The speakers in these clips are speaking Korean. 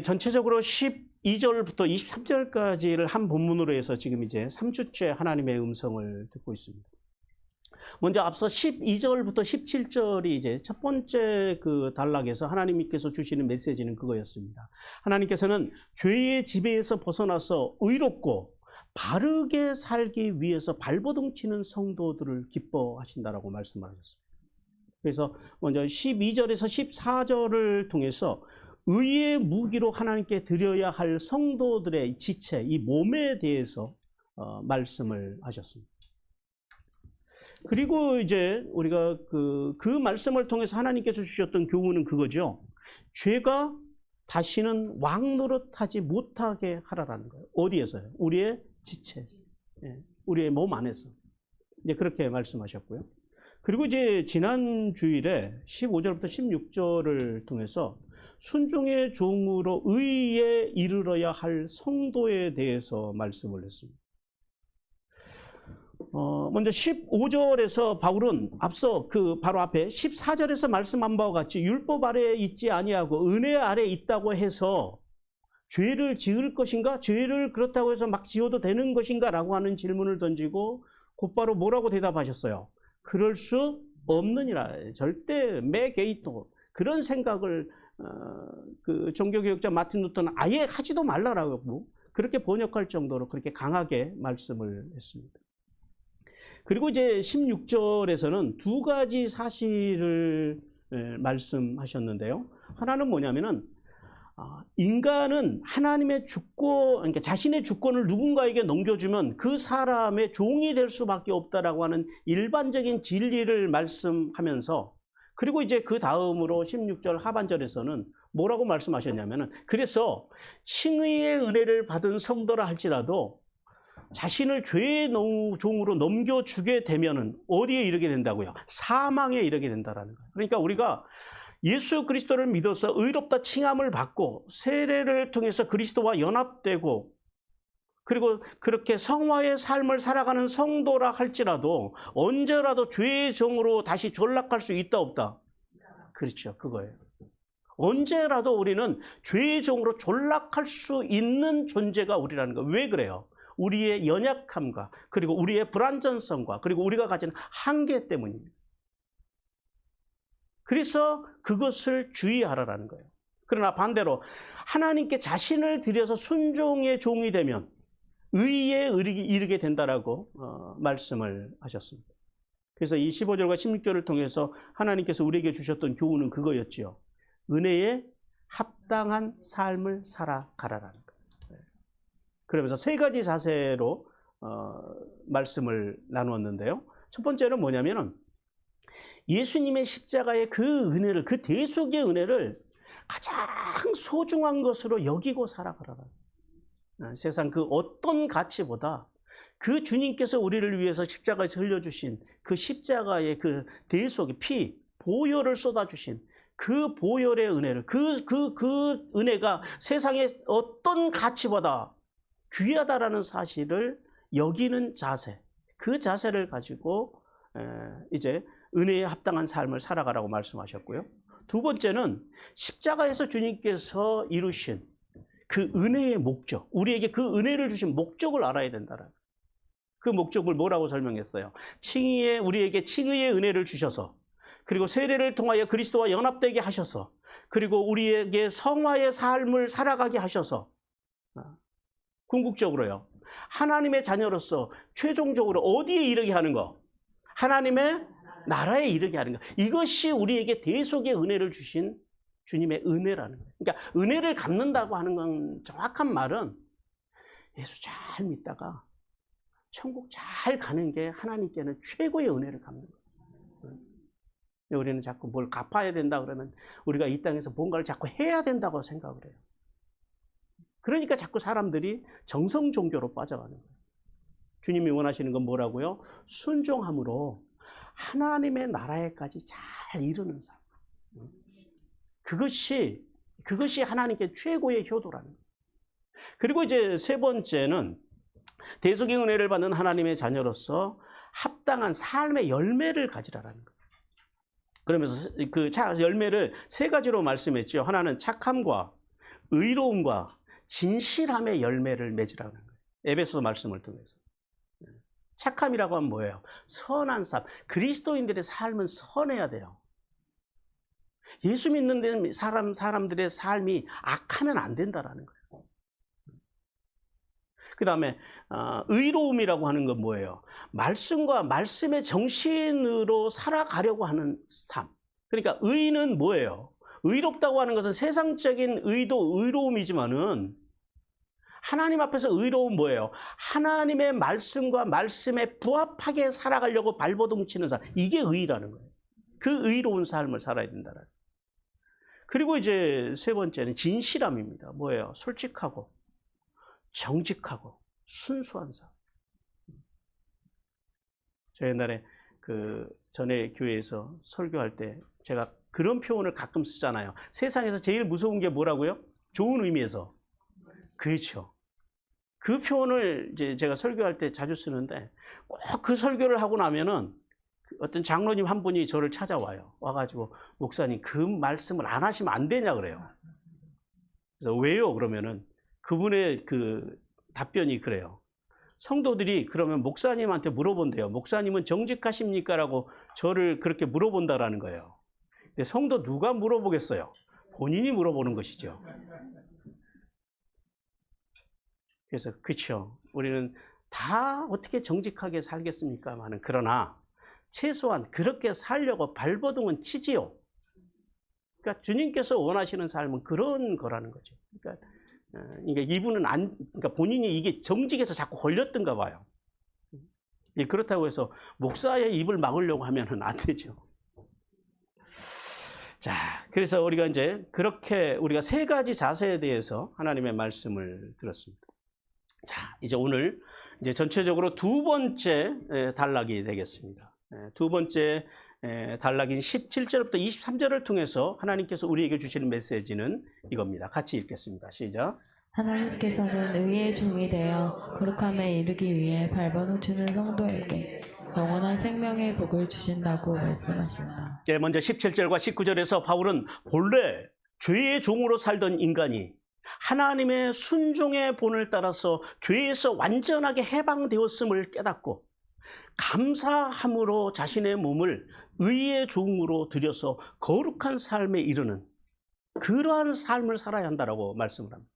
전체적으로 12절부터 23절까지를 한 본문으로 해서 지금 이제 3주째 하나님의 음성을 듣고 있습니다. 먼저 앞서 12절부터 17절이 이제 첫 번째 그 단락에서 하나님께서 주시는 메시지는 그거였습니다. 하나님께서는 죄의 지배에서 벗어나서 의롭고 바르게 살기 위해서 발버둥 치는 성도들을 기뻐하신다라고 말씀하셨습니다. 그래서 먼저 12절에서 14절을 통해서 의의 무기로 하나님께 드려야 할 성도들의 지체, 이 몸에 대해서 말씀을 하셨습니다. 그리고 이제 우리가 그 말씀을 통해서 하나님께서 주셨던 교훈은 그거죠. 죄가 다시는 왕 노릇하지 못하게 하라라는 거예요. 어디에서요? 우리의 지체, 우리의 몸 안에서. 이제 그렇게 말씀하셨고요. 그리고 이제 지난 주일에 15절부터 16절을 통해서 순종의 종으로 의에 이르러야 할 성도에 대해서 말씀을 했습니다. 먼저 15절에서 바울은 앞서 그 바로 앞에 14절에서 말씀한 바와 같이 율법 아래에 있지 아니하고 은혜 아래에 있다고 해서 죄를 지을 것인가? 죄를 그렇다고 해서 막 지어도 되는 것인가? 라고 하는 질문을 던지고 곧바로 뭐라고 대답하셨어요? 그럴 수 없느니라. 절대 매게이토 그런 생각을 그 종교개혁자 마틴 루터는 아예 하지도 말라라고 그렇게 번역할 정도로 그렇게 강하게 말씀을 했습니다. 그리고 이제 16절에서는 두 가지 사실을 말씀하셨는데요. 하나는 뭐냐면은 인간은 하나님의 주권, 그러니까 자신의 주권을 누군가에게 넘겨주면 그 사람의 종이 될 수밖에 없다라고 하는 일반적인 진리를 말씀하면서 그리고 이제 그 다음으로 16절 하반절에서는 뭐라고 말씀하셨냐면은 그래서 칭의의 은혜를 받은 성도라 할지라도 자신을 죄의 종으로 넘겨주게 되면은 어디에 이르게 된다고요? 사망에 이르게 된다라는 거예요. 그러니까 우리가 예수 그리스도를 믿어서 의롭다 칭함을 받고 세례를 통해서 그리스도와 연합되고 그리고 그렇게 성화의 삶을 살아가는 성도라 할지라도 언제라도 죄의 종으로 다시 전락할 수 있다 없다? 그렇죠. 그거예요. 언제라도 우리는 죄의 종으로 전락할 수 있는 존재가 우리라는 거예요. 왜 그래요? 우리의 연약함과 그리고 우리의 불완전성과 그리고 우리가 가진 한계 때문입니다. 그래서 그것을 주의하라는 거예요. 그러나 반대로 하나님께 자신을 들여서 순종의 종이 되면 의에 이르게 된다라고 말씀을 하셨습니다. 그래서 이 15절과 16절을 통해서 하나님께서 우리에게 주셨던 교훈은 그거였죠. 은혜에 합당한 삶을 살아가라라는 거예요. 그러면서 세 가지 자세로 말씀을 나누었는데요. 첫 번째는 뭐냐면은 예수님의 십자가의 그 은혜를, 그 대속의 은혜를 가장 소중한 것으로 여기고 살아가라라. 세상 그 어떤 가치보다 그 주님께서 우리를 위해서 십자가에서 흘려주신 그 십자가의 그 대속의 피, 보혈을 쏟아주신 그 보혈의 은혜를, 그 은혜가 세상의 어떤 가치보다 귀하다라는 사실을 여기는 자세, 그 자세를 가지고 이제 은혜에 합당한 삶을 살아가라고 말씀하셨고요. 두 번째는 십자가에서 주님께서 이루신 그 은혜의 목적, 우리에게 그 은혜를 주신 목적을 알아야 된다라는 그 목적을 뭐라고 설명했어요? 우리에게 칭의의 은혜를 주셔서 그리고 세례를 통하여 그리스도와 연합되게 하셔서 그리고 우리에게 성화의 삶을 살아가게 하셔서 궁극적으로요. 하나님의 자녀로서 최종적으로 어디에 이르게 하는 거? 하나님의 나라에 이르게 하는 것. 이것이 우리에게 대속의 은혜를 주신 주님의 은혜라는 거예요. 그러니까 은혜를 갚는다고 하는 건 정확한 말은 예수 잘 믿다가 천국 잘 가는 게 하나님께는 최고의 은혜를 갚는 거예요. 우리는 자꾸 뭘 갚아야 된다 그러면 우리가 이 땅에서 뭔가를 자꾸 해야 된다고 생각을 해요. 그러니까 자꾸 사람들이 정성 종교로 빠져가는 거예요. 주님이 원하시는 건 뭐라고요? 순종함으로 하나님의 나라에까지 잘 이르는 삶. 그것이 하나님께 최고의 효도라는 거예요. 그리고 이제 세 번째는 대속의 은혜를 받는 하나님의 자녀로서 합당한 삶의 열매를 가지라라는 거예요. 그러면서 그 열매를 세 가지로 말씀했죠. 하나는 착함과 의로움과 진실함의 열매를 맺으라는 거예요. 에베소 말씀을 통해서. 착함이라고 하면 뭐예요? 선한 삶. 그리스도인들의 삶은 선해야 돼요. 예수 믿는 사람들의 삶이 악하면 안 된다라는 거예요. 그 다음에 의로움이라고 하는 건 뭐예요? 말씀과 말씀의 정신으로 살아가려고 하는 삶. 그러니까 의는 뭐예요? 의롭다고 하는 것은 세상적인 의로움이지만은 하나님 앞에서 의로움 뭐예요? 하나님의 말씀과 말씀에 부합하게 살아가려고 발버둥 치는 삶. 이게 의라는 거예요. 그 의로운 삶을 살아야 된다는 거예요. 그리고 이제 세 번째는 진실함입니다. 뭐예요? 솔직하고 정직하고 순수한 삶. 저 옛날에 전에 교회에서 설교할 때 제가 그런 표현을 가끔 쓰잖아요. 세상에서 제일 무서운 게 뭐라고요? 좋은 의미에서. 그렇죠. 그 표현을 이제 제가 설교할 때 자주 쓰는데 꼭 그 설교를 하고 나면은 어떤 장로님 한 분이 저를 찾아와요. 와가지고 목사님 그 말씀을 안 하시면 안 되냐 그래요. 그래서 왜요? 그러면은 그분의 그 답변이 그래요. 성도들이 그러면 목사님한테 물어본대요. 목사님은 정직하십니까? 라고 저를 그렇게 물어본다라는 거예요. 근데 성도 누가 물어보겠어요? 본인이 물어보는 것이죠. 그래서 그렇죠. 우리는 다 어떻게 정직하게 살겠습니까마는 그러나 최소한 그렇게 살려고 발버둥은 치지요. 그러니까 주님께서 원하시는 삶은 그런 거라는 거죠. 그러니까 이분은 그러니까 본인이 이게 정직에서 자꾸 걸렸던가 봐요. 그렇다고 해서 목사의 입을 막으려고 하면은 안 되죠. 자, 그래서 우리가 이제 그렇게 우리가 세 가지 자세에 대해서 하나님의 말씀을 들었습니다. 자, 이제 오늘 이제 전체적으로 두 번째 단락이 되겠습니다. 두 번째 단락인 17절부터 23절을 통해서 하나님께서 우리에게 주시는 메시지는 이겁니다. 같이 읽겠습니다. 시작. 하나님께서는 의의 종이 되어 거룩함에 이르기 위해 발버둥 치는 성도에게 영원한 생명의 복을 주신다고 말씀하신다. 먼저 17절과 19절에서 바울은 본래 죄의 종으로 살던 인간이 하나님의 순종의 본을 따라서 죄에서 완전하게 해방되었음을 깨닫고 감사함으로 자신의 몸을 의의 종으로 들여서 거룩한 삶에 이르는 그러한 삶을 살아야 한다고 말씀을 합니다.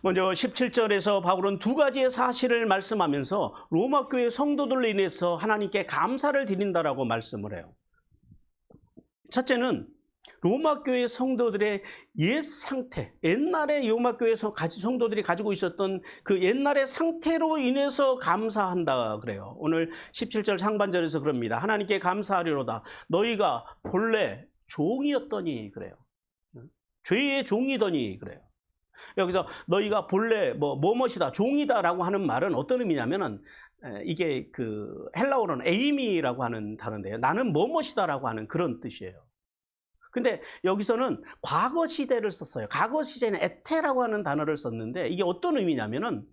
먼저 17절에서 바울은 두 가지의 사실을 말씀하면서 로마 교회 성도들로 인해서 하나님께 감사를 드린다라고 말씀을 해요. 첫째는 로마 교회 성도들의 옛 상태, 옛날에 로마 교회 성도들이 가지고 있었던 그 옛날의 상태로 인해서 감사한다 그래요. 오늘 17절 상반절에서 그럽니다. 하나님께 감사하리로다. 너희가 본래 종이었더니 그래요. 죄의 종이더니 그래요. 여기서 너희가 본래 뭐뭇이다, 종이다라고 하는 말은 어떤 의미냐면은 이게 그 헬라어로는 에이미라고 하는 단어인데요. 나는 뭐뭇이다라고 하는 그런 뜻이에요. 근데 여기서는 과거 시대를 썼어요. 과거 시제는 에테라고 하는 단어를 썼는데 이게 어떤 의미냐면은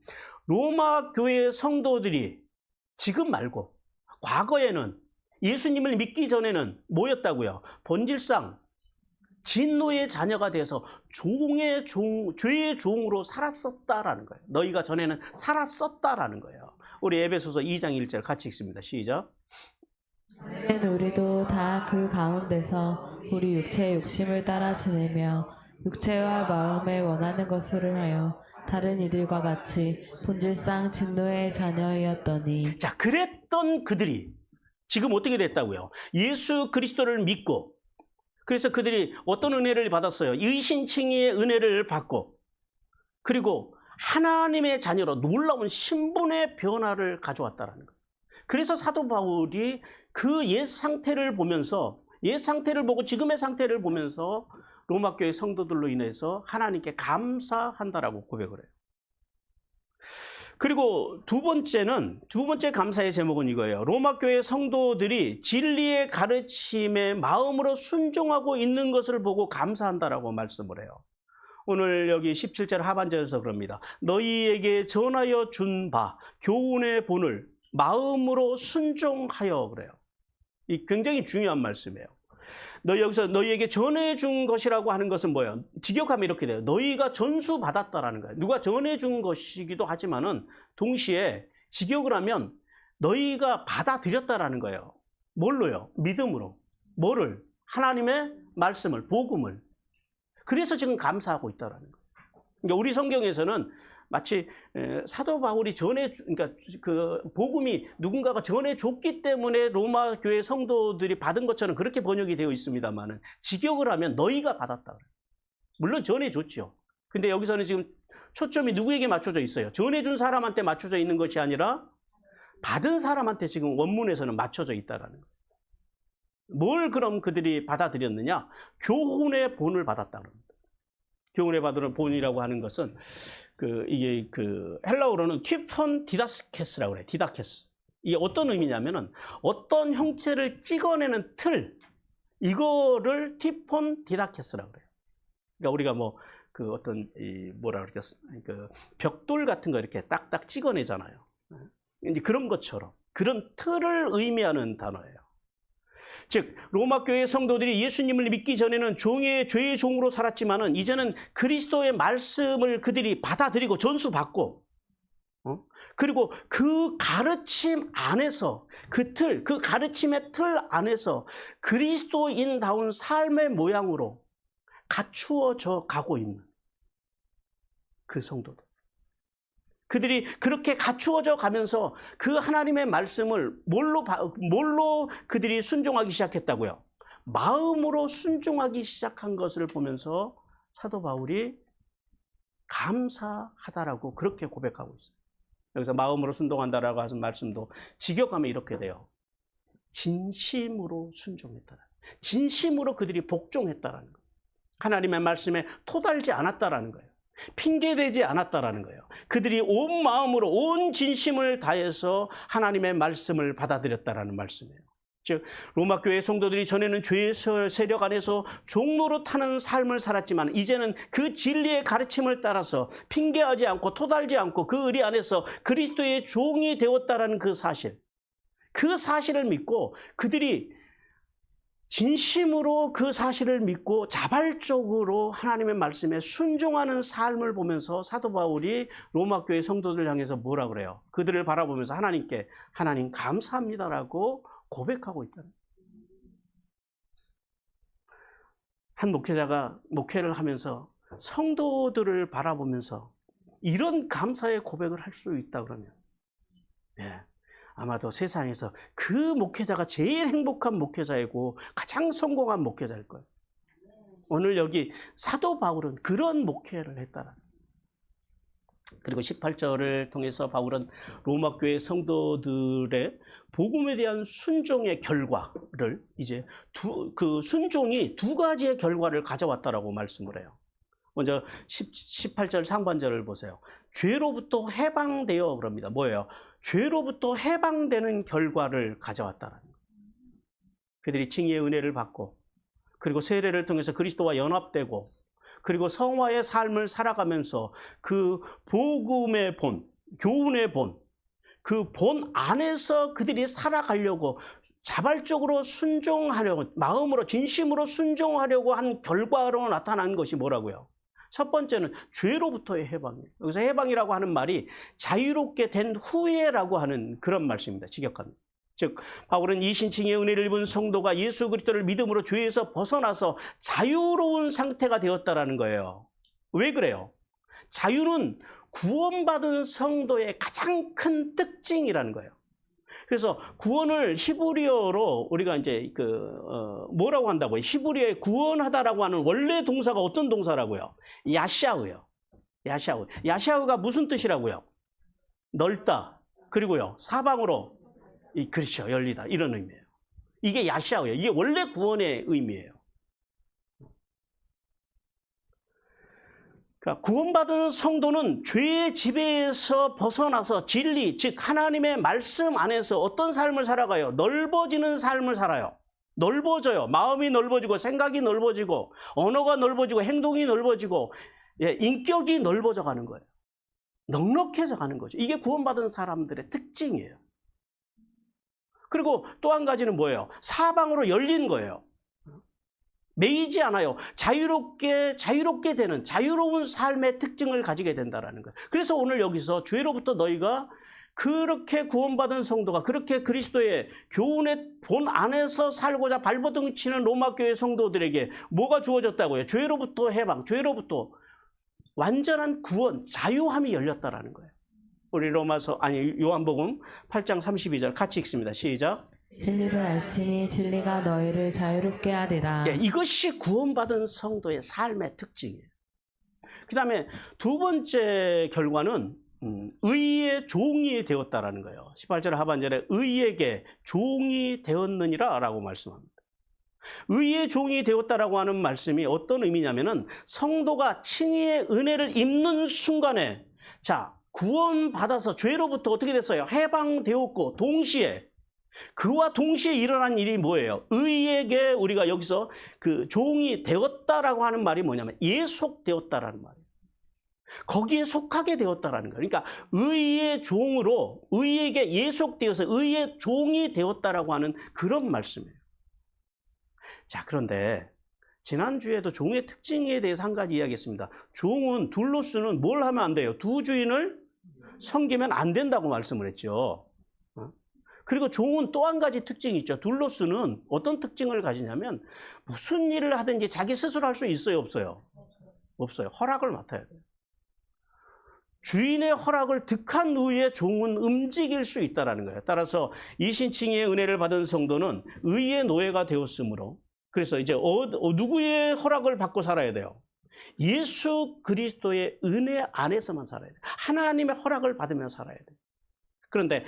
로마 교회 성도들이 지금 말고 과거에는 예수님을 믿기 전에는 뭐였다고요? 본질상 진노의 자녀가 돼서 죄의 종으로 살았었다라는 거예요. 너희가 전에는 살았었다라는 거예요. 우리 에베소서 2장 1절 같이 읽습니다. 시작. 우리도 다 그 가운데서 우리 육체의 욕심을 따라 지내며 육체와 마음에 원하는 것을 하여 다른 이들과 같이 본질상 진노의 자녀이었더니. 자, 그랬던 그들이 지금 어떻게 됐다고요? 예수 그리스도를 믿고 그래서 그들이 어떤 은혜를 받았어요? 의신칭의의 은혜를 받고 그리고 하나님의 자녀로 놀라운 신분의 변화를 가져왔다는 거예요. 그래서 사도 바울이 그 옛 상태를 보면서 옛 상태를 보고 지금의 상태를 보면서 로마 교회 성도들로 인해서 하나님께 감사한다라고 고백을 해요. 그리고 두 번째 감사의 제목은 이거예요. 로마 교회 성도들이 진리의 가르침에 마음으로 순종하고 있는 것을 보고 감사한다라고 말씀을 해요. 오늘 여기 17절 하반절에서 그럽니다. 너희에게 전하여 준 바 교훈의 본을 마음으로 순종하여 그래요. 이 굉장히 중요한 말씀이에요. 너희 여기서 너희에게 전해준 것이라고 하는 것은 뭐예요? 직역하면 이렇게 돼요. 너희가 전수받았다라는 거예요. 누가 전해준 것이기도 하지만은 동시에 직역을 하면 너희가 받아들였다라는 거예요. 뭘로요? 믿음으로. 뭐를? 하나님의 말씀을, 복음을. 그래서 지금 감사하고 있다라는 거예요. 그러니까 우리 성경에서는 마치 사도 바울이 그러니까 그 복음이 누군가가 전해줬기 때문에 로마 교회 성도들이 받은 것처럼 그렇게 번역이 되어 있습니다만은 직역을 하면 너희가 받았다 그래요. 물론 전해줬죠. 근데 여기서는 지금 초점이 누구에게 맞춰져 있어요? 전해준 사람한테 맞춰져 있는 것이 아니라 받은 사람한테 지금 원문에서는 맞춰져 있다라는 거예요. 뭘 그럼 그들이 받아들였느냐? 교훈의 본을 받았다 그럽니다. 교훈의 본이라고 하는 것은 이게 헬라어로는 팁톤 디다스케스라고 그래요. 디다케스. 이게 어떤 의미냐면은 어떤 형체를 찍어내는 틀, 이거를 팁톤 디다케스라고 그래요. 그러니까 우리가 뭐 어떤 뭐라 그러죠? 벽돌 같은 거 이렇게 딱딱 찍어내잖아요. 이제 그런 것처럼 그런 틀을 의미하는 단어예요. 즉 로마 교회 성도들이 예수님을 믿기 전에는 죄의 종으로 살았지만은 이제는 그리스도의 말씀을 그들이 받아들이고 전수받고 그리고 그 가르침 안에서 그 가르침의 틀 안에서 그리스도인다운 삶의 모양으로 갖추어져 가고 있는 그 성도들. 그들이 그렇게 갖추어져 가면서 그 하나님의 말씀을 뭘로 그들이 순종하기 시작했다고요? 마음으로 순종하기 시작한 것을 보면서 사도 바울이 감사하다라고 그렇게 고백하고 있어요. 여기서 마음으로 순종한다라고 하는 말씀도 직역하면 이렇게 돼요. 진심으로 순종했다. 진심으로 그들이 복종했다라는 거예요. 하나님의 말씀에 토달지 않았다라는 거예요. 핑계대지 않았다라는 거예요. 그들이 온 마음으로 온 진심을 다해서 하나님의 말씀을 받아들였다라는 말씀이에요. 즉 로마 교회 성도들이 전에는 죄의 세력 안에서 종로로 타는 삶을 살았지만 이제는 그 진리의 가르침을 따라서 핑계하지 않고 토달지 않고 그 의리 안에서 그리스도의 종이 되었다라는 그 사실을 믿고 그들이 진심으로 그 사실을 믿고 자발적으로 하나님의 말씀에 순종하는 삶을 보면서 사도 바울이 로마 교회 성도들 향해서 뭐라 그래요? 그들을 바라보면서 하나님께 하나님 감사합니다라고 고백하고 있다는 거예요. 한 목회자가 목회를 하면서 성도들을 바라보면서 이런 감사의 고백을 할 수 있다 그러면 아마도 세상에서 그 목회자가 제일 행복한 목회자이고 가장 성공한 목회자일 거예요. 오늘 여기 사도 바울은 그런 목회를 했다라는 거예요. 그리고 18절을 통해서 바울은 로마 교회 성도들의 복음에 대한 순종의 결과를 이제 그 순종이 두 가지의 결과를 가져왔다라고 말씀을 해요. 먼저 18절 상반절을 보세요. 죄로부터 해방되어 그럽니다. 뭐예요? 죄로부터 해방되는 결과를 가져왔다는 거예요. 그들이 칭의의 은혜를 받고 그리고 세례를 통해서 그리스도와 연합되고 그리고 성화의 삶을 살아가면서 그 복음의 본, 교훈의 본, 그 본 안에서 그들이 살아가려고 자발적으로 순종하려고 마음으로 진심으로 순종하려고 한 결과로 나타난 것이 뭐라고요? 첫 번째는 죄로부터의 해방이에요. 여기서 해방이라고 하는 말이 자유롭게 된 후에라고 하는 그런 말씀입니다. 직역합니다. 즉 바울은 이신칭의 은혜를 입은 성도가 예수 그리스도를 믿음으로 죄에서 벗어나서 자유로운 상태가 되었다라는 거예요. 왜 그래요? 자유는 구원받은 성도의 가장 큰 특징이라는 거예요. 그래서 구원을 히브리어로 우리가 이제 뭐라고 한다고요? 히브리어에 구원하다라고 하는 원래 동사가 어떤 동사라고요? 야샤우요. 야샤우. 야샤우가 무슨 뜻이라고요? 넓다. 그리고요 사방으로 그렇죠. 열리다. 이런 의미예요. 이게 야샤우예요. 이게 원래 구원의 의미예요. 그러니까 구원받은 성도는 죄의 지배에서 벗어나서 진리, 즉 하나님의 말씀 안에서 어떤 삶을 살아가요? 넓어지는 삶을 살아요. 넓어져요. 마음이 넓어지고 생각이 넓어지고 언어가 넓어지고 행동이 넓어지고 인격이 넓어져 가는 거예요. 넉넉해져 가는 거죠. 이게 구원받은 사람들의 특징이에요. 그리고 또 한 가지는 뭐예요? 사방으로 열린 거예요. 매이지 않아요. 자유롭게 되는 자유로운 삶의 특징을 가지게 된다는 거예요. 그래서 오늘 여기서 죄로부터 너희가 그렇게 구원받은 성도가 그렇게 그리스도의 교훈의 본 안에서 살고자 발버둥 치는 로마교회 성도들에게 뭐가 주어졌다고요? 죄로부터 해방, 죄로부터 완전한 구원, 자유함이 열렸다라는 거예요. 우리 요한복음 8장 32절 같이 읽습니다. 시작. 진리를 알지니 진리가 너희를 자유롭게 하리라. 예, 이것이 구원받은 성도의 삶의 특징이에요. 그 다음에 두 번째 결과는 의의 종이 되었다라는 거예요. 18절 하반절에 의에게 종이 되었느니라 라고 말씀합니다. 의의 종이 되었다라고 하는 말씀이 어떤 의미냐면은 성도가 칭의의 은혜를 입는 순간에 자, 구원받아서 죄로부터 어떻게 됐어요? 해방되었고 그와 동시에 일어난 일이 뭐예요? 의에게 우리가 여기서 그 종이 되었다라고 하는 말이 뭐냐면 예속되었다라는 말이에요. 거기에 속하게 되었다라는 거예요. 그러니까 의의 종으로 의에게 예속되어서 의의 종이 되었다라고 하는 그런 말씀이에요. 자, 그런데 지난주에도 종의 특징에 대해서 한 가지 이야기했습니다. 종은 둘로스는 뭘 하면 안 돼요? 두 주인을 섬기면 안 된다고 말씀을 했죠. 그리고 종은 또 한 가지 특징이 있죠. 둘로스는 어떤 특징을 가지냐면 무슨 일을 하든지 자기 스스로 할 수 있어요, 없어요? 없어요. 허락을 맡아야 돼요. 주인의 허락을 득한 후에 종은 움직일 수 있다는 거예요. 따라서 이신칭의의 은혜를 받은 성도는 의의 노예가 되었으므로 그래서 이제 누구의 허락을 받고 살아야 돼요? 예수 그리스도의 은혜 안에서만 살아야 돼요. 하나님의 허락을 받으며 살아야 돼요. 그런데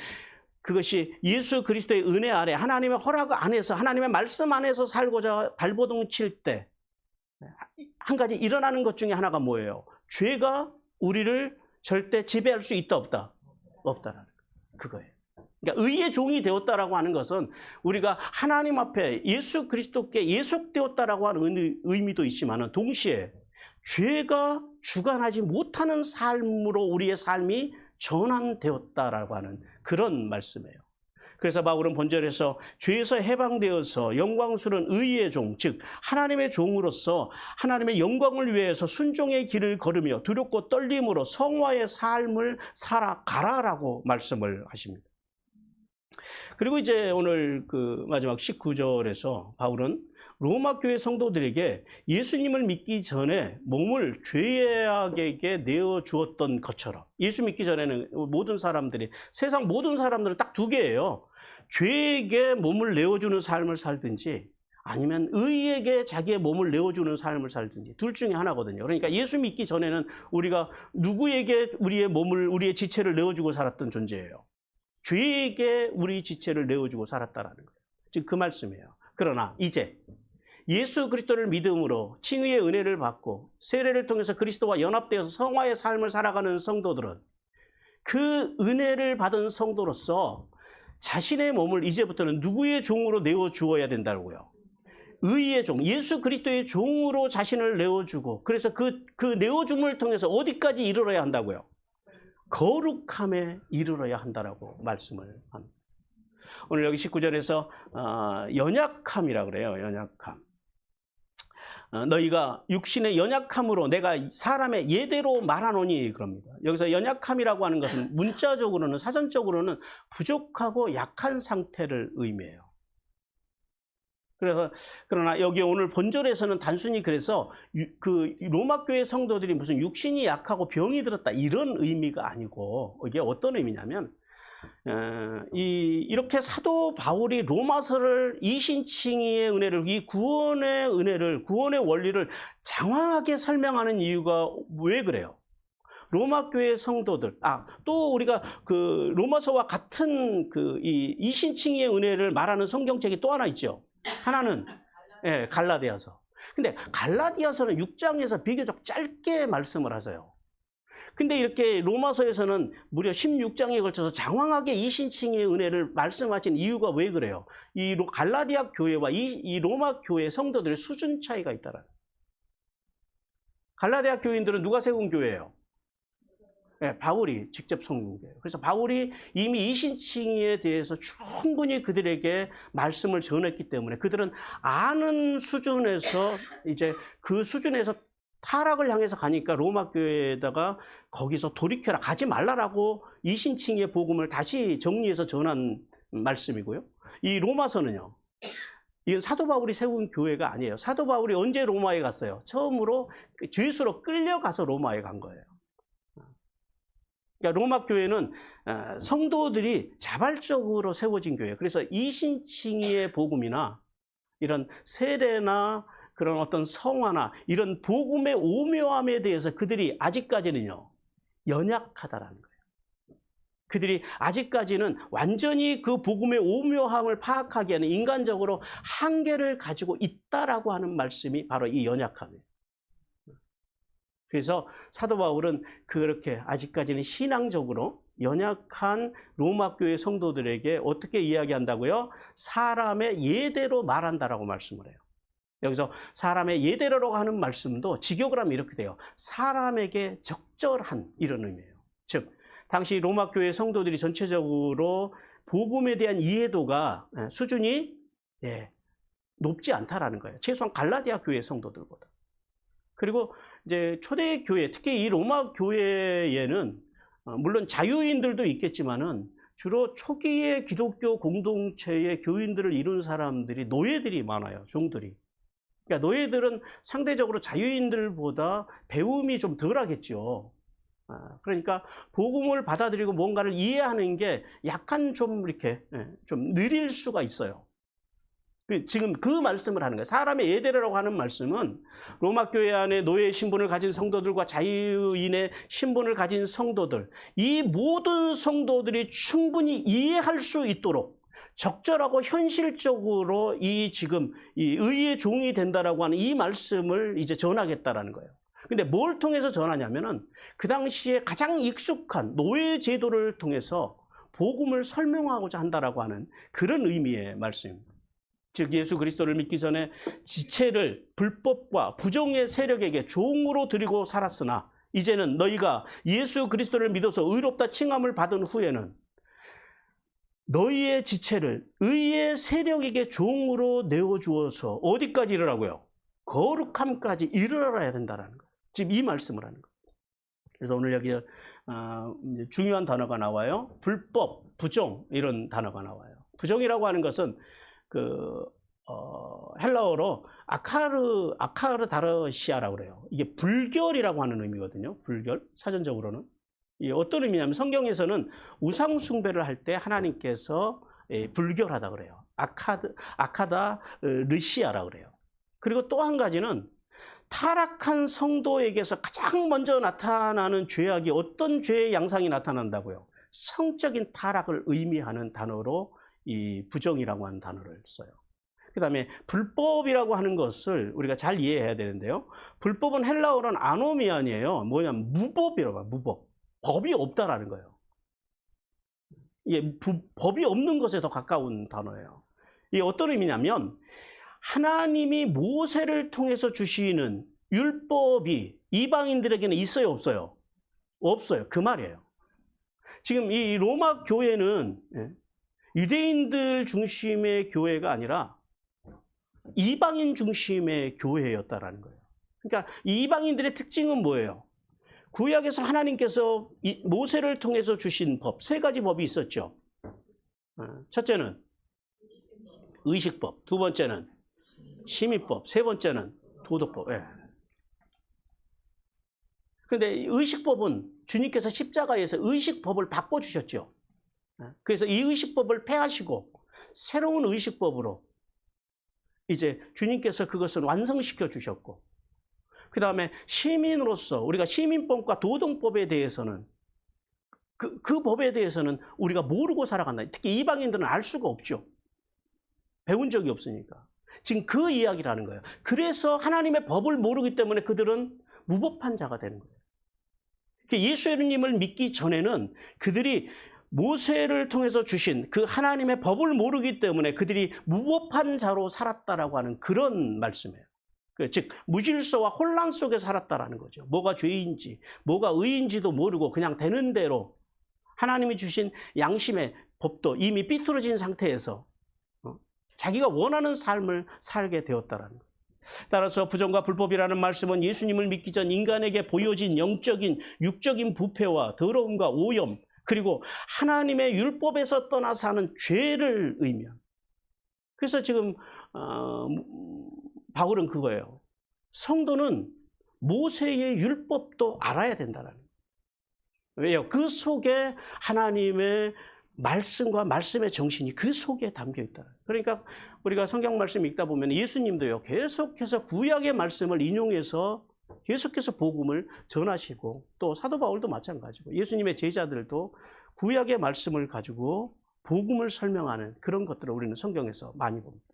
그것이 예수 그리스도의 은혜 아래 하나님의 허락 안에서 하나님의 말씀 안에서 살고자 발버둥 칠 때 한 가지 일어나는 것 중에 하나가 뭐예요? 죄가 우리를 절대 지배할 수 있다 없다? 없다라는 그거예요. 그러니까 의의 종이 되었다라고 하는 것은 우리가 하나님 앞에 예수 그리스도께 예속되었다라고 하는 의미도 있지만 동시에 죄가 주관하지 못하는 삶으로 우리의 삶이 전환되었다라고 하는 그런 말씀이에요. 그래서 바울은 본절에서 죄에서 해방되어서 영광스러운 의의 종, 즉 하나님의 종으로서 하나님의 영광을 위해서 순종의 길을 걸으며 두렵고 떨림으로 성화의 삶을 살아가라라고 말씀을 하십니다. 그리고 이제 오늘 그 마지막 19절에서 바울은 로마 교회 성도들에게 예수님을 믿기 전에 몸을 죄악에게 내어 주었던 것처럼 예수 믿기 전에는 세상 모든 사람들은 딱 두 개예요. 죄에게 몸을 내어주는 삶을 살든지 아니면 의에게 자기의 몸을 내어주는 삶을 살든지 둘 중에 하나거든요. 그러니까 예수 믿기 전에는 우리가 누구에게 우리의 지체를 내어주고 살았던 존재예요. 죄에게 우리 지체를 내어주고 살았다라는 거예요. 즉 그 말씀이에요. 그러나 이제 예수 그리스도를 믿음으로 칭의의 은혜를 받고 세례를 통해서 그리스도와 연합되어서 성화의 삶을 살아가는 성도들은 그 은혜를 받은 성도로서 자신의 몸을 이제부터는 누구의 종으로 내어주어야 된다고요? 의의 종, 예수 그리스도의 종으로 자신을 내어주고 그래서 그 내어줌을 통해서 어디까지 이르러야 한다고요? 거룩함에 이르러야 한다라고 말씀을 합니다. 오늘 여기 19절에서 연약함이라고 그래요. 연약함. 너희가 육신의 연약함으로 내가 사람의 예대로 말하노니 그럽니다. 여기서 연약함이라고 하는 것은 문자적으로는 사전적으로는 부족하고 약한 상태를 의미해요. 그러나 여기 오늘 본절에서는 단순히 그래서 그 로마 교회 성도들이 무슨 육신이 약하고 병이 들었다 이런 의미가 아니고 이게 어떤 의미냐면 이렇게 사도 바울이 로마서를 이신칭의의 은혜를 이 구원의 은혜를 구원의 원리를 장황하게 설명하는 이유가 왜 그래요? 로마 교회 성도들 또 우리가 그 로마서와 같은 그 이 이신칭의의 은혜를 말하는 성경책이 또 하나 있죠. 하나는 갈라디아서. 근데 갈라디아서는 6장에서 비교적 짧게 말씀을 하세요. 근데 이렇게 로마서에서는 무려 16장에 걸쳐서 장황하게 이신칭의의 은혜를 말씀하신 이유가 왜 그래요? 이 갈라디아 교회와 이 로마 교회 성도들의 수준 차이가 있다라는. 갈라디아 교인들은 누가 세운 교회예요? 바울이 직접 섬긴 거예요. 그래서 바울이 이미 이신칭의에 대해서 충분히 그들에게 말씀을 전했기 때문에 그들은 아는 수준에서 이제 그 수준에서 타락을 향해서 가니까 로마 교회에다가 거기서 돌이켜라, 가지 말라라고 이신칭의의 복음을 다시 정리해서 전한 말씀이고요. 이 로마서는요, 이건 사도 바울이 세운 교회가 아니에요. 사도 바울이 언제 로마에 갔어요? 처음으로 죄수로 끌려가서 로마에 간 거예요. 그러니까 로마 교회는 성도들이 자발적으로 세워진 교회예요. 그래서 이신칭의의 복음이나 이런 세례나 그런 어떤 성화나 이런 복음의 오묘함에 대해서 그들이 아직까지는요, 연약하다라는 거예요. 그들이 아직까지는 완전히 그 복음의 오묘함을 파악하기에는 인간적으로 한계를 가지고 있다라고 하는 말씀이 바로 이 연약함이에요. 그래서 사도 바울은 그렇게 아직까지는 신앙적으로 연약한 로마 교회 성도들에게 어떻게 이야기한다고요? 사람의 예대로 말한다라고 말씀을 해요. 여기서 사람의 예대로라고 하는 말씀도 직역을 하면 이렇게 돼요. 사람에게 적절한, 이런 의미예요. 즉 당시 로마 교회 성도들이 전체적으로 복음에 대한 이해도가 수준이 높지 않다라는 거예요. 최소한 갈라디아 교회 성도들보다. 그리고 이제 초대 교회, 특히 이 로마 교회에는 물론 자유인들도 있겠지만은 주로 초기의 기독교 공동체의 교인들을 이룬 사람들이 노예들이 많아요. 종들이. 그러니까 노예들은 상대적으로 자유인들보다 배움이 좀 덜하겠죠. 그러니까 복음을 받아들이고 뭔가를 이해하는 게 약간 좀 이렇게 좀 느릴 수가 있어요. 지금 그 말씀을 하는 거예요. 사람의 예대로라고 하는 말씀은 로마 교회 안에 노예 신분을 가진 성도들과 자유인의 신분을 가진 성도들, 이 모든 성도들이 충분히 이해할 수 있도록 적절하고 현실적으로 이 지금 이 의의 종이 된다라고 하는 이 말씀을 이제 전하겠다라는 거예요. 근데 뭘 통해서 전하냐면은 그 당시에 가장 익숙한 노예 제도를 통해서 복음을 설명하고자 한다라고 하는 그런 의미의 말씀입니다. 즉 예수 그리스도를 믿기 전에 지체를 불법과 부정의 세력에게 종으로 드리고 살았으나 이제는 너희가 예수 그리스도를 믿어서 의롭다 칭함을 받은 후에는 너희의 지체를 의의 세력에게 종으로 내어주어서 어디까지 이르라고요? 거룩함까지 이르러야 된다는 거예요. 지금 이 말씀을 하는 거예요. 그래서 오늘 여기 중요한 단어가 나와요. 불법, 부정, 이런 단어가 나와요. 부정이라고 하는 것은 헬라어로 아카르다르시아라고 그래요. 이게 불결이라고 하는 의미거든요. 불결, 사전적으로는. 이게 어떤 의미냐면 성경에서는 우상 숭배를 할 때 하나님께서 불결하다 그래요. 아카다르시아라고 그래요. 그리고 또 한 가지는 타락한 성도에게서 가장 먼저 나타나는 죄악이 어떤 죄의 양상이 나타난다고요? 성적인 타락을 의미하는 단어로 이 부정이라고 하는 단어를 써요. 그 다음에 불법이라고 하는 것을 우리가 잘 이해해야 되는데요. 불법은 헬라어로는 아노미안이에요. 뭐냐면 무법이라고 해요. 무법. 법이 없다라는 거예요. 이게 법이 없는 것에 더 가까운 단어예요. 이게 어떤 의미냐면 하나님이 모세를 통해서 주시는 율법이 이방인들에게는 있어요, 없어요? 없어요. 그 말이에요. 지금 이 로마 교회는 유대인들 중심의 교회가 아니라 이방인 중심의 교회였다라는 거예요. 그러니까 이 이방인들의 특징은 뭐예요? 구약에서 하나님께서 모세를 통해서 주신 법, 세 가지 법이 있었죠. 첫째는 의식법, 두 번째는 시민법, 세 번째는 도덕법. 그런데 의식법은 주님께서 십자가에서 의식법을 바꿔주셨죠. 그래서 이 의식법을 폐하시고 새로운 의식법으로 이제 주님께서 그것을 완성시켜 주셨고, 그 다음에 시민으로서 우리가 시민법과 도덕법에 대해서는 그 법에 대해서는 우리가 모르고 살아간다. 특히 이방인들은 알 수가 없죠. 배운 적이 없으니까. 지금 그 이야기라는 거예요. 그래서 하나님의 법을 모르기 때문에 그들은 무법한 자가 되는 거예요. 예수님을 믿기 전에는 그들이 모세를 통해서 주신 그 하나님의 법을 모르기 때문에 그들이 무법한 자로 살았다라고 하는 그런 말씀이에요. 즉 무질서와 혼란 속에 살았다라는 거죠. 뭐가 죄인지, 뭐가 의인지도 모르고 그냥 되는 대로 하나님이 주신 양심의 법도 이미 삐뚤어진 상태에서 자기가 원하는 삶을 살게 되었다라는 거예요. 따라서 부정과 불법이라는 말씀은 예수님을 믿기 전 인간에게 보여진 영적인, 육적인 부패와 더러움과 오염, 그리고 하나님의 율법에서 떠나 사는 죄를 의미합니다. 그래서 지금 바울은 그거예요. 성도는 모세의 율법도 알아야 된다는 거예요. 왜요? 그 속에 하나님의 말씀과 말씀의 정신이 그 속에 담겨 있다. 그러니까 우리가 성경 말씀 읽다 보면 예수님도요, 계속해서 구약의 말씀을 인용해서 계속해서 복음을 전하시고, 또 사도 바울도 마찬가지고 예수님의 제자들도 구약의 말씀을 가지고 복음을 설명하는 그런 것들을 우리는 성경에서 많이 봅니다.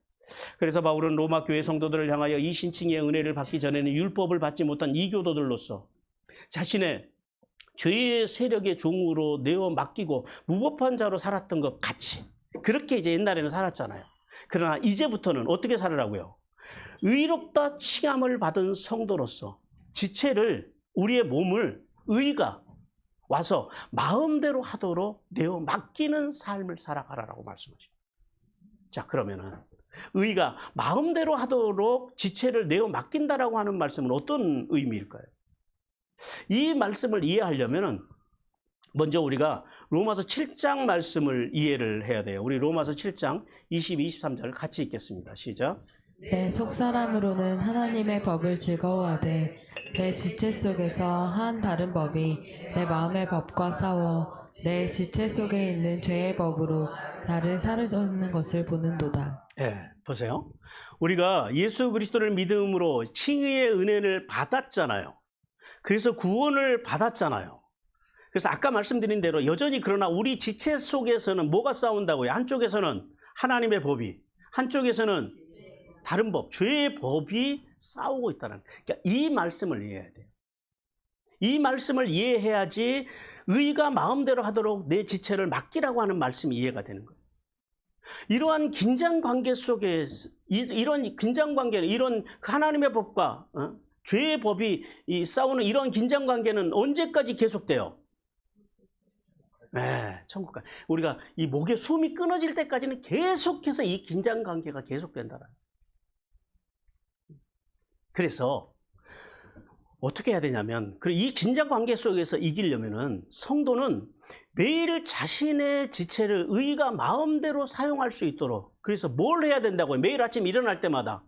그래서 바울은 로마 교회 성도들을 향하여 이 신칭의 은혜를 받기 전에는 율법을 받지 못한 이교도들로서 자신의 죄의 세력의 종으로 내어 맡기고 무법한 자로 살았던 것 같이, 그렇게 이제 옛날에는 살았잖아요. 그러나 이제부터는 어떻게 살으라고요? 의롭다 칭함을 받은 성도로서 지체를, 우리의 몸을 의가 와서 마음대로 하도록 내어 맡기는 삶을 살아가라라고 말씀하십니다. 자, 그러면은 의가 마음대로 하도록 지체를 내어 맡긴다라고 하는 말씀은 어떤 의미일까요? 이 말씀을 이해하려면은 먼저 우리가 로마서 7장 말씀을 이해를 해야 돼요. 우리 로마서 7장 22, 23절 같이 읽겠습니다. 시작. 내 속사람으로는 하나님의 법을 즐거워하되 내 지체 속에서 한 다른 법이 내 마음의 법과 싸워 내 지체 속에 있는 죄의 법으로 나를 사로잡는 것을 보는도다. 보세요. 우리가 예수 그리스도를 믿음으로 칭의의 은혜를 받았잖아요. 그래서 구원을 받았잖아요. 그래서 아까 말씀드린 대로 여전히 그러나 우리 지체 속에서는 뭐가 싸운다고요? 한쪽에서는 하나님의 법이, 한쪽에서는 다른 법, 죄의 법이 싸우고 있다는, 그러니까 이 말씀을 이해해야 돼요. 이 말씀을 이해해야지 의가 마음대로 하도록 내 지체를 맡기라고 하는 말씀이 이해가 되는 거예요. 이러한 긴장 관계 속에, 이런 긴장 관계는, 이런 하나님의 법과 죄의 법이 싸우는 이런 긴장 관계는 언제까지 계속돼요? 천국까지. 우리가 이 목에 숨이 끊어질 때까지는 계속해서 이 긴장 관계가 계속된다라. 그래서 어떻게 해야 되냐면, 이 긴장 관계 속에서 이기려면은 성도는 매일 자신의 지체를 의가 마음대로 사용할 수 있도록, 그래서 뭘 해야 된다고요? 매일 아침 일어날 때마다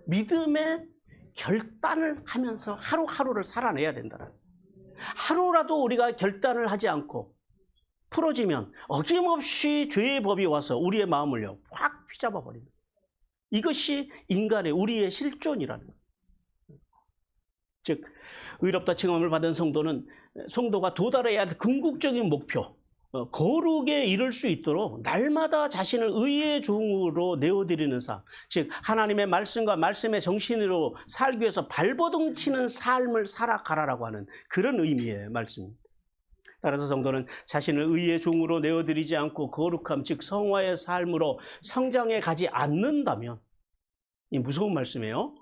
믿음의 결단을 하면서 하루하루를 살아내야 된다는. 하루라도 우리가 결단을 하지 않고 풀어지면 어김없이 죄의 법이 와서 우리의 마음을요 확 휘잡아 버립니다. 이것이 인간의, 우리의 실존이라는 거예요. 즉 의롭다 칭함을 받은 성도가 도달해야 할 궁극적인 목표, 거룩에 이를 수 있도록 날마다 자신을 의의 종으로 내어드리는 삶, 즉 하나님의 말씀과 말씀의 정신으로 살기 위해서 발버둥 치는 삶을 살아가라라고 하는 그런 의미의 말씀입니다. 따라서 성도는 자신을 의의 종으로 내어드리지 않고 거룩함, 즉 성화의 삶으로 성장해 가지 않는다면, 이 무서운 말씀이에요.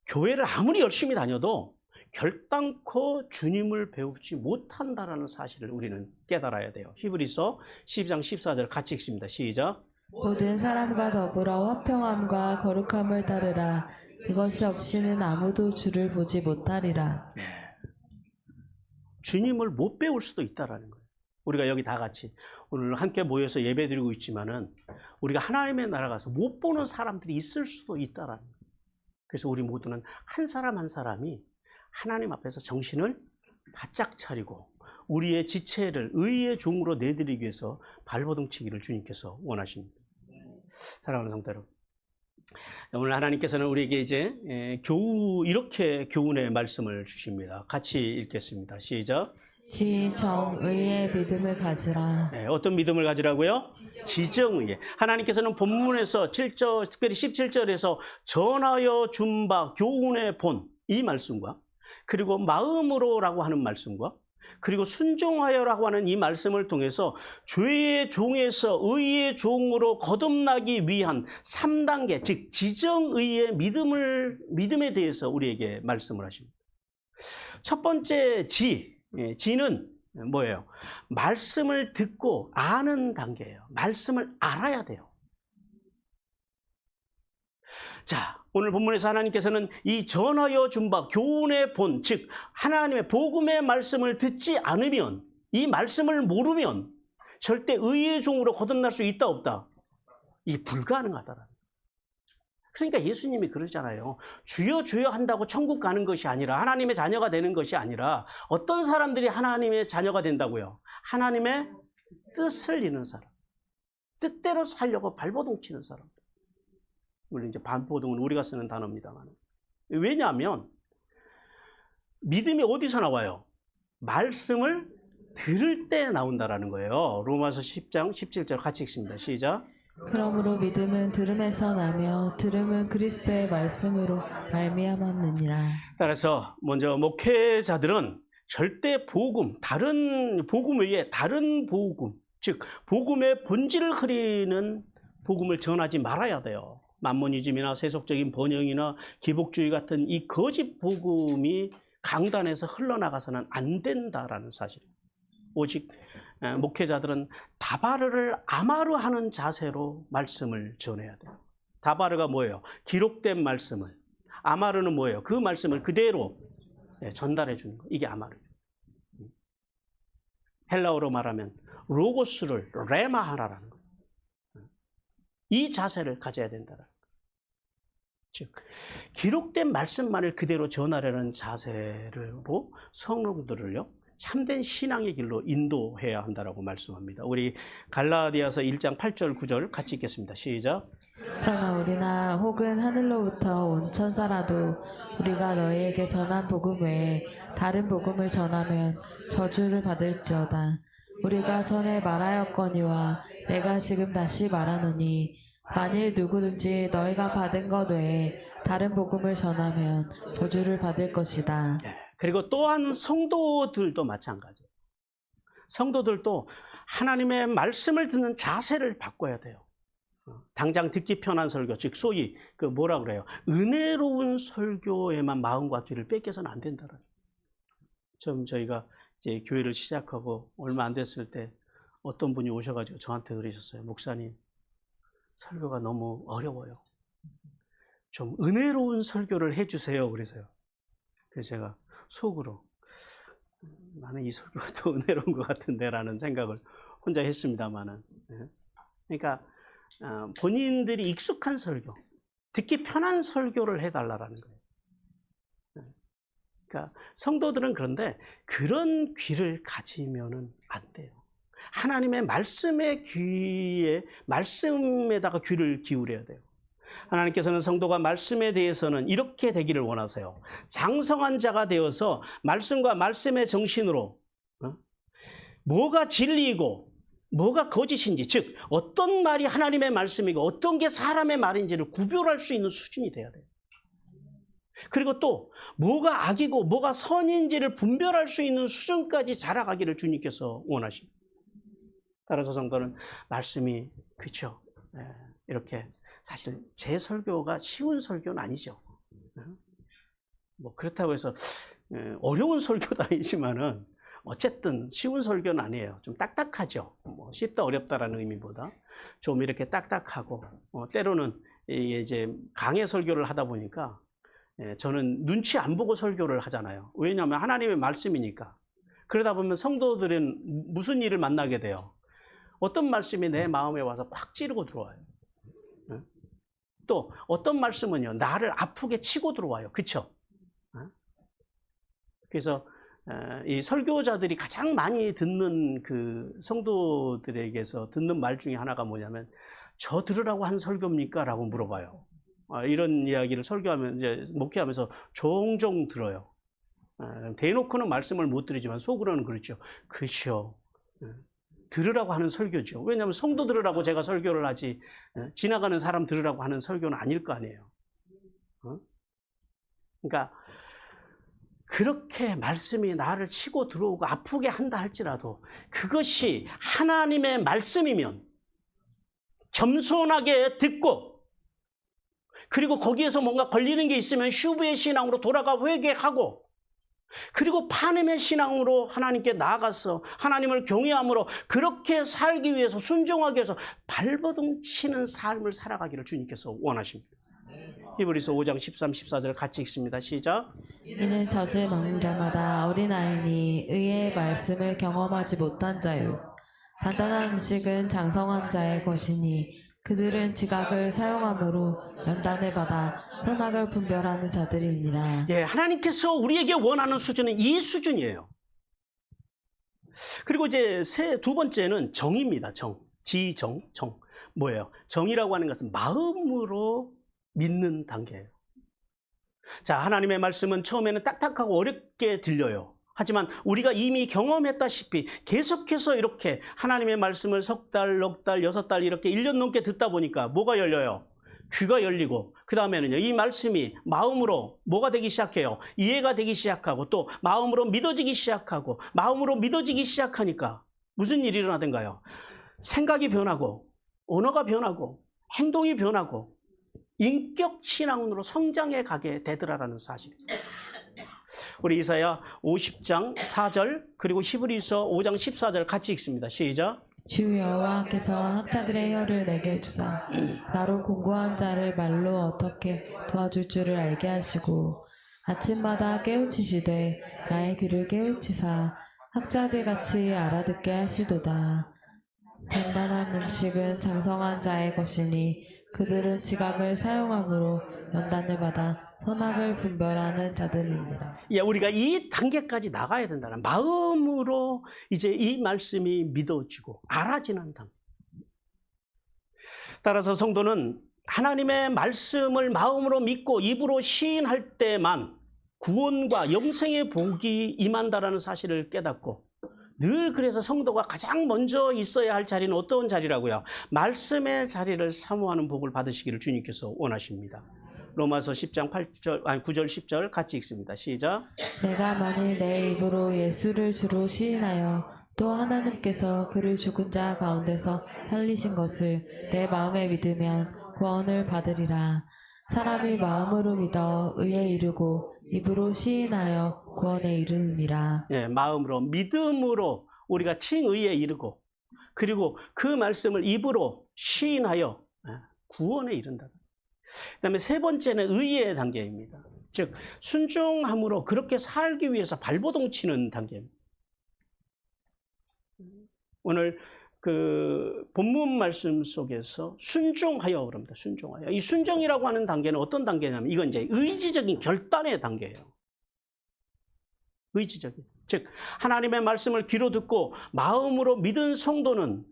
교회를 아무리 열심히 다녀도 결단코 주님을 배우지 못한다라는 사실을 우리는 깨달아야 돼요. 히브리서 12장 14절 같이 읽습니다. 시작. 모든 사람과 더불어 화평함과 거룩함을 따르라. 이것이 없이는 아무도 주를 보지 못하리라. 주님을 못 배울 수도 있다라는 거예요. 우리가 여기 다 같이 오늘 함께 모여서 예배드리고 있지만은 우리가 하나님의 나라 가서 못 보는 사람들이 있을 수도 있다라는 거예요. 그래서 우리 모두는 한 사람 한 사람이 하나님 앞에서 정신을 바짝 차리고 우리의 지체를 의의 종으로 내드리기 위해서 발버둥 치기를 주님께서 원하십니다. 사랑하는 성도 여러분, 오늘 하나님께서는 우리에게 이제 이렇게 교훈의 말씀을 주십니다. 같이 읽겠습니다. 시작. 지정의의 믿음을 가지라. 어떤 믿음을 가지라고요? 지정의의. 하나님께서는 본문에서 7절, 특별히 17절에서 전하여 준 바 교훈의 본, 이 말씀과 그리고 마음으로라고 하는 말씀과 그리고 순종하여라고 하는 이 말씀을 통해서 죄의 종에서 의의 종으로 거듭나기 위한 3단계, 즉 지정의의 믿음에 대해서 우리에게 말씀을 하십니다. 첫 번째 지는 뭐예요? 말씀을 듣고 아는 단계예요. 말씀을 알아야 돼요. 자, 오늘 본문에서 하나님께서는 이 전하여 준 바 교훈의 본, 즉 하나님의 복음의 말씀을 듣지 않으면, 이 말씀을 모르면 절대 의의 종으로 거듭날 수 있다 없다? 이 불가능하다라는. 그러니까 예수님이 그러잖아요. 주여 주여 한다고 천국 가는 것이 아니라, 하나님의 자녀가 되는 것이 아니라, 어떤 사람들이 하나님의 자녀가 된다고요? 하나님의 뜻을 이루는 사람, 뜻대로 살려고 발버둥 치는 사람. 물론 이제 반포동은 우리가 쓰는 단어입니다만. 왜냐하면 믿음이 어디서 나와요? 말씀을 들을 때 나온다라는 거예요. 로마서 10장 17절 같이 읽습니다. 시작. 그러므로 믿음은 들음에서 나며 들음은 그리스도의 말씀으로 말미암았느니라. 따라서 먼저 목회자들은 절대 다른 복음 외에 다른 복음, 즉 복음의 본질을 흐리는 복음을 전하지 말아야 돼요. 만모니즘이나 세속적인 번영이나 기복주의 같은 이 거짓 복음이 강단에서 흘러나가서는 안 된다라는 사실. 오직 목회자들은 다바르를 아마르 하는 자세로 말씀을 전해야 돼요. 다바르가 뭐예요? 기록된 말씀을. 아마르는 뭐예요? 그 말씀을 그대로 전달해 주는 거. 이게 아마르. 헬라어로 말하면 로고스를 레마하라라는 거예요. 이 자세를 가져야 된다라는 거예요. 즉 기록된 말씀만을 그대로 전하려는 자세로 성도들을요 참된 신앙의 길로 인도해야 한다라고 말씀합니다. 우리 갈라디아서 1장 8절 9절 같이 읽겠습니다. 시작. 그러나 우리나 혹은 하늘로부터 온 천사라도 우리가 너희에게 전한 복음 외에 다른 복음을 전하면 저주를 받을지어다. 우리가 전에 말하였거니와 내가 지금 다시 말하노니 만일 누구든지 너희가 받은 것 외에 다른 복음을 전하면 저주를 받을 것이다. 그리고 또한 성도들도 마찬가지예요. 성도들도 하나님의 말씀을 듣는 자세를 바꿔야 돼요. 당장 듣기 편한 설교, 즉 소위 그 뭐라 그래요? 은혜로운 설교에만 마음과 귀를 뺏겨서는 안 된다는. 좀 저희가 이제 교회를 시작하고 얼마 안 됐을 때 어떤 분이 오셔가지고 저한테 그러셨어요. 목사님, 설교가 너무 어려워요. 좀 은혜로운 설교를 해주세요. 그래서요. 그래서 제가 속으로 나는 이 설교가 더 은혜로운 것 같은데 라는 생각을 혼자 했습니다만은. 그러니까 본인들이 익숙한 설교, 듣기 편한 설교를 해달라는 거예요. 그러니까 성도들은 그런데 그런 귀를 가지면은 안 돼요. 하나님의 말씀에다가 귀를 기울여야 돼요. 하나님께서는 성도가 말씀에 대해서는 이렇게 되기를 원하세요. 장성한 자가 되어서 말씀과 말씀의 정신으로 뭐가 진리이고 뭐가 거짓인지, 즉 어떤 말이 하나님의 말씀이고 어떤 게 사람의 말인지를 구별할 수 있는 수준이 돼야 돼요. 그리고 또 뭐가 악이고 뭐가 선인지를 분별할 수 있는 수준까지 자라가기를 주님께서 원하십니다. 따라서 성도는 말씀이 그렇죠. 이렇게 사실 제 설교가 쉬운 설교는 아니죠. 뭐 그렇다고 해서 어려운 설교도 아니지만은 어쨌든 쉬운 설교는 아니에요. 좀 딱딱하죠. 뭐 쉽다 어렵다라는 의미보다 좀 이렇게 딱딱하고 때로는 이제 강의 설교를 하다 보니까 저는 눈치 안 보고 설교를 하잖아요. 왜냐하면 하나님의 말씀이니까. 그러다 보면 성도들은 무슨 일을 만나게 돼요. 어떤 말씀이 내 마음에 와서 팍 찌르고 들어와요. 또 어떤 말씀은요 나를 아프게 치고 들어와요. 그렇죠? 그래서 이 설교자들이 가장 많이 듣는 그 성도들에게서 듣는 말 중에 하나가 뭐냐면 저 들으라고 한 설교입니까? 라고 물어봐요. 이런 이야기를 설교하면 이제 목회하면서 종종 들어요. 대놓고는 말씀을 못 드리지만 속으로는 그렇죠. 그렇죠. 들으라고 하는 설교죠. 왜냐하면 성도 들으라고 제가 설교를 하지 지나가는 사람 들으라고 하는 설교는 아닐 거 아니에요. 그러니까 그렇게 말씀이 나를 치고 들어오고 아프게 한다 할지라도 그것이 하나님의 말씀이면 겸손하게 듣고, 그리고 거기에서 뭔가 걸리는 게 있으면 슈브의 신앙으로 돌아가 회개하고, 그리고 파넴의 신앙으로 하나님께 나아가서 하나님을 경외함으로 그렇게 살기 위해서, 순종하기 위해서 발버둥 치는 삶을 살아가기를 주님께서 원하십니다. 히브리서 5장 13, 14절 같이 읽습니다. 시작. 이는 젖을 먹는 자마다 어린아이니 의의 말씀을 경험하지 못한 자요. 단단한 음식은 장성한 자의 것이니 그들은 지각을 사용함으로 연단을 받아 선악을 분별하는 자들이니라. 예, 하나님께서 우리에게 원하는 수준은 이 수준이에요. 그리고 이제 두 번째는 정입니다. 정. 지정, 정. 뭐예요? 정이라고 하는 것은 마음으로 믿는 단계예요. 자, 하나님의 말씀은 처음에는 딱딱하고 어렵게 들려요. 하지만 우리가 이미 경험했다시피 계속해서 이렇게 하나님의 말씀을 석 달, 넉 달, 6달 이렇게 1년 넘게 듣다 보니까 뭐가 열려요? 귀가 열리고, 그 다음에는요, 이 말씀이 마음으로 뭐가 되기 시작해요? 이해가 되기 시작하고, 또 마음으로 믿어지기 시작하고, 마음으로 믿어지기 시작하니까 무슨 일이 일어나던가요? 생각이 변하고, 언어가 변하고, 행동이 변하고, 인격 신앙으로 성장해 가게 되더라라는 사실입니다. 우리 이사야 50장 4절 그리고 히브리서 5장 14절 같이 읽습니다. 시작. 주 여호와께서 학자들의 혀를 내게 주사 나로 공고한 자를 말로 어떻게 도와줄 줄을 알게 하시고, 아침마다 깨우치시되 나의 귀를 깨우치사 학자들 같이 알아듣게 하시도다. 단단한 음식은 장성한 자의 것이니 그들은 지각을 사용함으로 연단을 받아 선악을 분별하는 자들이니라. 예, 우리가 이 단계까지 나가야 된다는, 마음으로 이제 이 말씀이 믿어지고 알아지는 단계. 따라서 성도는 하나님의 말씀을 마음으로 믿고 입으로 시인할 때만 구원과 영생의 복이 임한다라는 사실을 깨닫고, 늘 그래서 성도가 가장 먼저 있어야 할 자리는 어떤 자리라고요? 말씀의 자리를 사모하는 복을 받으시기를 주님께서 원하십니다. 로마서 10장 9절 10절 같이 읽습니다. 시작. 내가 만일 내 입으로 예수를 주로 시인하여 또 하나님께서 그를 죽은 자 가운데서 살리신 것을 내 마음에 믿으면 구원을 받으리라. 사람이 마음으로 믿어 의에 이르고 입으로 시인하여 구원에 이르느니라. 예, 마음으로 믿음으로 우리가 칭의에 이르고, 그리고 그 말씀을 입으로 시인하여 구원에 이른다. 그다음에 세 번째는 의의 단계입니다. 즉 순종함으로 그렇게 살기 위해서 발버둥 치는 단계입니다. 오늘 그 본문 말씀 속에서 순종하여 그럽니다. 순종하여. 이 순종이라고 하는 단계는 어떤 단계냐면 이건 이제 의지적인 결단의 단계예요. 의지적인. 즉 하나님의 말씀을 귀로 듣고 마음으로 믿은 성도는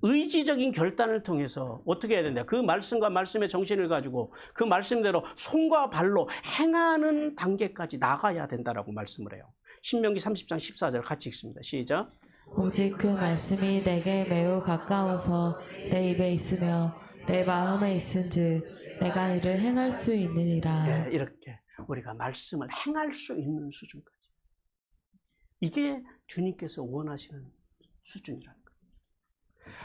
의지적인 결단을 통해서 어떻게 해야 된다? 그 말씀과 말씀의 정신을 가지고 그 말씀대로 손과 발로 행하는 단계까지 나가야 된다라고 말씀을 해요. 신명기 30장 14절 같이 읽습니다. 시작. 오직 그 말씀이 내게 매우 가까워서 내 입에 있으며 내 마음에 있은즉 내가 이를 행할 수 있느니라. 네, 이렇게 우리가 말씀을 행할 수 있는 수준까지. 이게 주님께서 원하시는 수준이라는 거예요.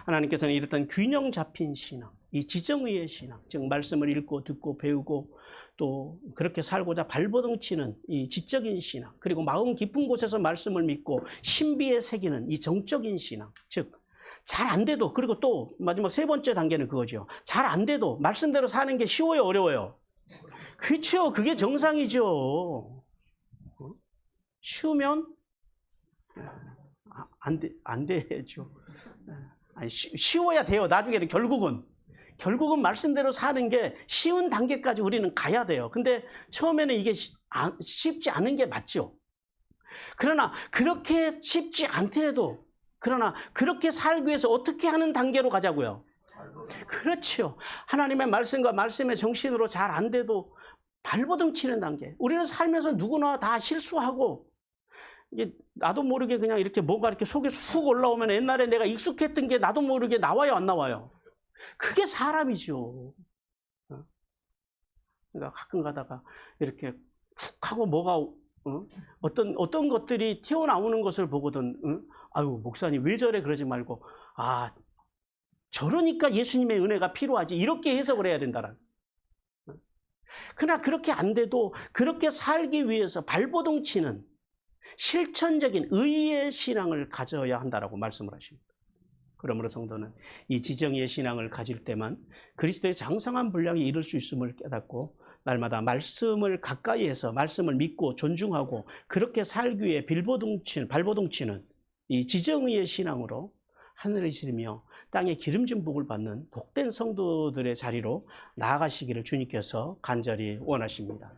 하나님께서는 이랬던 균형 잡힌 신앙, 이 지정의의 신앙, 즉 말씀을 읽고 듣고 배우고 또 그렇게 살고자 발버둥 치는 이 지적인 신앙, 그리고 마음 깊은 곳에서 말씀을 믿고 신비에 새기는 이 정적인 신앙, 즉 잘 안 돼도, 그리고 또 마지막 세 번째 단계는 그거죠. 잘 안 돼도 말씀대로 사는 게 쉬워요, 어려워요? 그렇죠. 그게 정상이죠. 쉬우면 안 되죠. 아니, 쉬워야 돼요. 나중에는 결국은 말씀대로 사는 게 쉬운 단계까지 우리는 가야 돼요. 근데 처음에는 이게 쉽지 않은 게 맞죠. 그러나 그렇게 쉽지 않더라도, 그러나 그렇게 살기 위해서 어떻게 하는 단계로 가자고요? 그렇죠. 하나님의 말씀과 말씀의 정신으로 잘 안 돼도 발버둥 치는 단계. 우리는 살면서 누구나 다 실수하고, 이게 나도 모르게 그냥 이렇게 뭐가 이렇게 속에서 훅 올라오면 옛날에 내가 익숙했던 게 나도 모르게 나와요, 안 나와요? 그게 사람이죠. 그러니까 가끔 가다가 이렇게 훅 하고 뭐가 어떤 것들이 튀어나오는 것을 보거든, 아유, 목사님 왜 저래 그러지 말고, 아, 저러니까 예수님의 은혜가 필요하지. 이렇게 해석을 해야 된다는. 그러나 그렇게 안 돼도 그렇게 살기 위해서 발버둥 치는 실천적인 의의 신앙을 가져야 한다라고 말씀을 하십니다. 그러므로 성도는 이 지정의의 신앙을 가질 때만 그리스도의 장성한 분량에 이룰 수 있음을 깨닫고 날마다 말씀을 가까이 해서 말씀을 믿고 존중하고 그렇게 살기 위해 발버둥 치는 이 지정의의 신앙으로 하늘을 시리며 땅에 기름진 복을 받는 복된 성도들의 자리로 나아가시기를 주님께서 간절히 원하십니다.